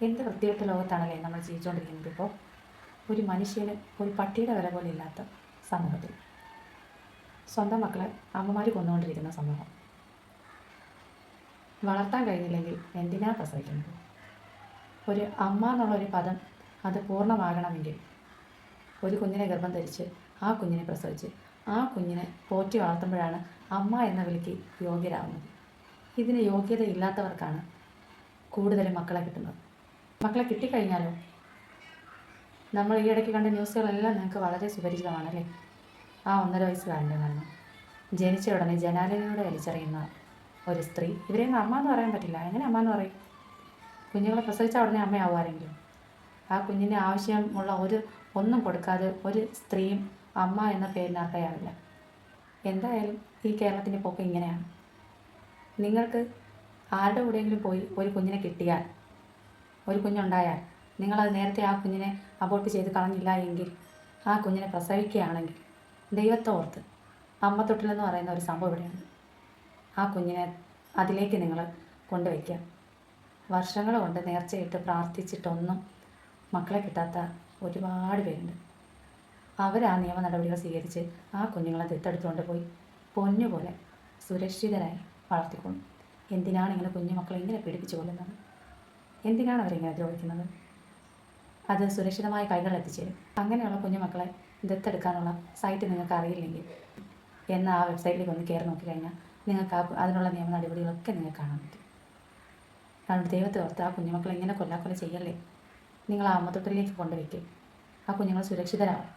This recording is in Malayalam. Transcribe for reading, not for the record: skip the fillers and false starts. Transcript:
എന്ത് വൃത്തികെട്ട ലോകത്താണല്ലേ നമ്മൾ ജീവിച്ചുകൊണ്ടിരിക്കുന്നത് ഇപ്പോൾ. ഒരു മനുഷ്യന് ഒരു പട്ടിയുടെ വില പോലും ഇല്ലാത്ത സമൂഹത്തിൽ സ്വന്തം മക്കളെ അമ്മമാർ കൊന്നുകൊണ്ടിരിക്കുന്ന സമൂഹം. വളർത്താൻ കഴിഞ്ഞില്ലെങ്കിൽ എന്തിനാ പ്രസവിക്കുന്നത്? ഒരു അമ്മ എന്നുള്ളൊരു പദം അത് പൂർണ്ണമാകണമെങ്കിൽ ഒരു കുഞ്ഞിനെ ഗർഭം ധരിച്ച് ആ കുഞ്ഞിനെ പ്രസവിച്ച് ആ കുഞ്ഞിനെ പോറ്റി വളർത്തുമ്പോഴാണ് അമ്മ എന്ന വിളിക്ക് യോഗ്യരാകുന്നത്. ഇതിന് യോഗ്യതയില്ലാത്തവർക്കാണ് കൂടുതലും മക്കളെ കിട്ടുന്നത്. മക്കളെ കിട്ടിക്കഴിഞ്ഞാലോ, നമ്മൾ ഈ ഇടയ്ക്ക് കണ്ട ന്യൂസുകളെല്ലാം നിങ്ങൾക്ക് വളരെ സുപരിചിതമാണല്ലേ. ആ 1.5 വയസ്സുകാരൻ്റെ മരണം, ജനിച്ച ഉടനെ ജനാലയിലൂടെ വലിച്ചെറിയുന്ന ഒരു സ്ത്രീ. ഇവരെയൊന്നും അമ്മ എന്ന് പറയാൻ പറ്റില്ല. എങ്ങനെ അമ്മ എന്ന് പറയും? കുഞ്ഞുങ്ങളെ പ്രസവിച്ച ഉടനെ അമ്മയാവുമാരെങ്കിലും? ആ കുഞ്ഞിൻ്റെ ആവശ്യമുള്ള ഒന്നും കൊടുക്കാതെ ഒരു സ്ത്രീയും അമ്മ എന്ന പേരിന് അർഹയാവില്ല. എന്തായാലും ഈ കേരളത്തിൻ്റെ പോക്ക് ഇങ്ങനെയാണ്. നിങ്ങൾക്ക് ആരുടെ കൂടെയെങ്കിലും പോയി ഒരു കുഞ്ഞിനെ കിട്ടിയാൽ, ഒരു കുഞ്ഞുണ്ടായാൽ, നിങ്ങളത് നേരത്തെ ആ കുഞ്ഞിനെ അബോർട്ട് ചെയ്ത് കളഞ്ഞില്ല എങ്കിൽ, ആ കുഞ്ഞിനെ പ്രസവിക്കുകയാണെങ്കിൽ ദൈവത്തെ ഓർത്ത് അമ്മത്തൊട്ടിലെന്ന് പറയുന്ന ഒരു സംഭവം ഇവിടെയുണ്ട്. ആ കുഞ്ഞിനെ അതിലേക്ക് നിങ്ങൾ കൊണ്ടുവയ്ക്കുക. വർഷങ്ങൾ കൊണ്ട് നേർച്ചയിട്ട് പ്രാർത്ഥിച്ചിട്ടൊന്നും മക്കളെ കിട്ടാത്ത ഒരുപാട് പേരുണ്ട്. അവർ ആ നിയമ നടപടികൾ സ്വീകരിച്ച് ആ കുഞ്ഞുങ്ങളെ ദത്തെടുത്തുകൊണ്ട് പോയി പൊന്നുപോലെ സുരക്ഷിതരായി വളർത്തിക്കൊള്ളും. എന്തിനാണ് ഇങ്ങനെ കുഞ്ഞു മക്കളെ ഇങ്ങനെ പീഡിപ്പിച്ചു കൊല്ലുന്നത്? എന്തിനാണ് അവരിങ്ങനെ ദ്രോഹിക്കുന്നത്? അത് സുരക്ഷിതമായ കൈകളിൽ എത്തിച്ചേരും. അങ്ങനെയുള്ള കുഞ്ഞുമക്കളെ ദത്തെടുക്കാനുള്ള സൈറ്റ് നിങ്ങൾക്ക് അറിയില്ലെങ്കിൽ എന്ന് ആ വെബ്സൈറ്റിലേക്ക് ഒന്ന് കയറി നോക്കിക്കഴിഞ്ഞാൽ നിങ്ങൾക്ക് അതിനുള്ള നിയമ നടപടികളൊക്കെ നിങ്ങൾക്ക് കാണാൻ പറ്റും. കാരണം ദൈവത്തെ ഓർത്ത് ആ കുഞ്ഞുമക്കളെ ഇങ്ങനെ കൊല്ലാക്കൊല ചെയ്യല്ലേ. നിങ്ങൾ ആ അമ്മത്തൊട്ടിലേക്ക് കൊണ്ടുവയ്ക്കും. ആ കുഞ്ഞുങ്ങൾ സുരക്ഷിതരാകും.